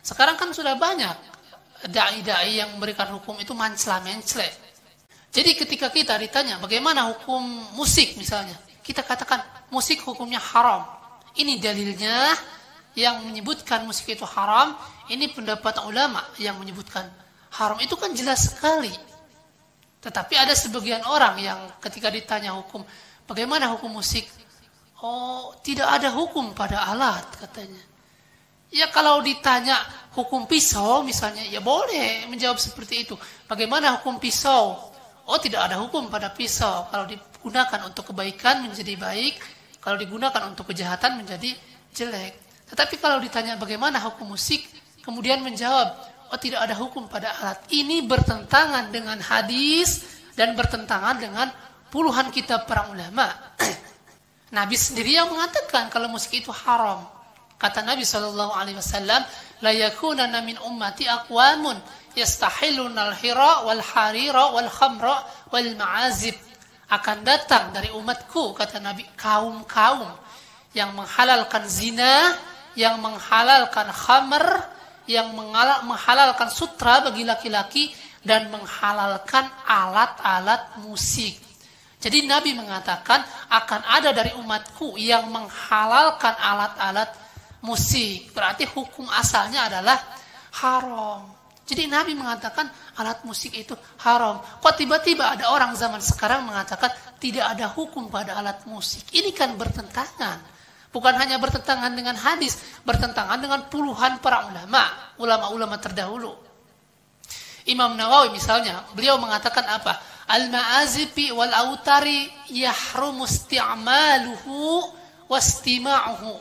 Sekarang kan sudah banyak dai-dai yang memberikan hukum itu mencela-mencela. Jadi ketika kita ditanya bagaimana hukum musik misalnya, kita katakan musik hukumnya haram. Ini dalilnya yang menyebutkan musik itu haram. Ini pendapat ulama yang menyebutkan haram. Itu kan jelas sekali. Tetapi ada sebagian orang yang ketika ditanya hukum, bagaimana hukum musik? Oh, tidak ada hukum pada alat katanya. Ya kalau ditanya hukum pisau misalnya, ya boleh menjawab seperti itu. Bagaimana hukum pisau? Oh, tidak ada hukum pada pisau. Kalau digunakan untuk kebaikan menjadi baik, kalau digunakan untuk kejahatan menjadi jelek. Tetapi kalau ditanya bagaimana hukum musik, kemudian menjawab, oh tidak ada hukum pada alat. Ini bertentangan dengan hadis dan bertentangan dengan puluhan kitab para ulama. Nabi sendiri yang mengatakan kalau musik itu haram. Kata Nabi SAW, la yakunanna min ummati aqwamun yastahilluna al-hira wal harira wal khamra wal ma'azib. Akan datang dari umatku, kata Nabi, kaum-kaum yang menghalalkan zina, yang menghalalkan khamr, yang menghalalkan sutra bagi laki-laki, dan menghalalkan alat-alat musik. Jadi Nabi mengatakan akan ada dari umatku yang menghalalkan alat-alat musik. Berarti hukum asalnya adalah haram. Jadi Nabi mengatakan alat musik itu haram. Kok tiba-tiba ada orang zaman sekarang mengatakan tidak ada hukum pada alat musik? Ini kan bertentangan. Bukan hanya bertentangan dengan hadis, bertentangan dengan puluhan para ulama terdahulu. Imam Nawawi misalnya, beliau mengatakan apa? Al-ma'azifi wal autari yahrumu isti'maluhu wastima'uhu.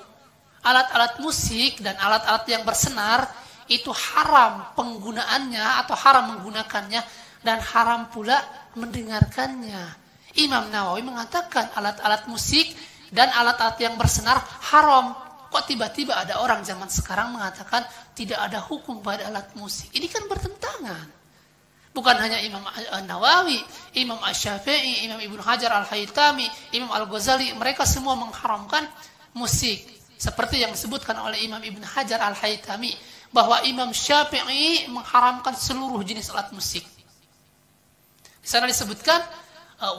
Alat-alat musik dan alat-alat yang bersenar itu haram penggunaannya atau haram menggunakannya, dan haram pula mendengarkannya. Imam Nawawi mengatakan alat-alat musik dan alat-alat yang bersenar haram. Kok tiba-tiba ada orang zaman sekarang mengatakan tidak ada hukum pada alat musik? Ini kan bertentangan. Bukan hanya Imam Nawawi, Imam Asy-Syafi'i, Imam Ibnu Hajar Al-Haytami, Imam Al-Ghazali, mereka semua mengharamkan musik. Seperti yang disebutkan oleh Imam Ibnu Hajar Al-Haytami, bahwa Imam Syafi'i mengharamkan seluruh jenis alat musik. Di sana disebutkan,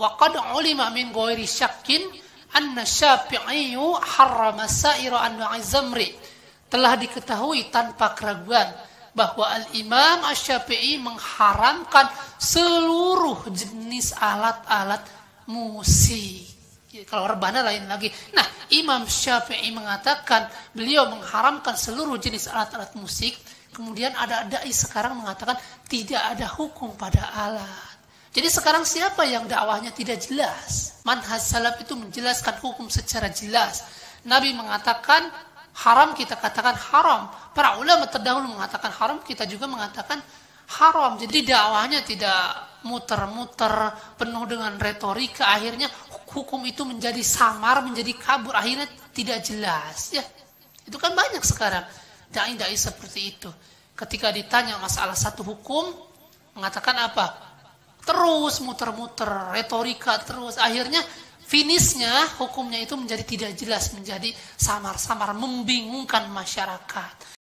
wa qad ulima min ghairi syakkin anna Syafi'i harrama sa'ira anwa'i zamri. Telah diketahui tanpa keraguan bahwa Al-Imam Asy-Syafi'i mengharamkan seluruh jenis alat-alat musik. Kalau rebana lain lagi. Nah, Imam Syafi'i mengatakan beliau mengharamkan seluruh jenis alat-alat musik. Kemudian ada dai sekarang mengatakan tidak ada hukum pada alat. Jadi sekarang siapa yang dakwahnya tidak jelas? Manhaj salaf itu menjelaskan hukum secara jelas. Nabi mengatakan haram, kita katakan haram. Para ulama terdahulu mengatakan haram, kita juga mengatakan haram. Jadi dakwahnya tidak muter-muter, penuh dengan retorika. Akhirnya hukum itu menjadi samar, menjadi kabur, akhirnya tidak jelas. Ya, itu kan banyak sekarang dai-dai seperti itu. Ketika ditanya masalah satu hukum, mengatakan apa? Terus muter-muter, retorika terus. Akhirnya finishnya hukumnya itu menjadi tidak jelas, menjadi samar-samar, membingungkan masyarakat.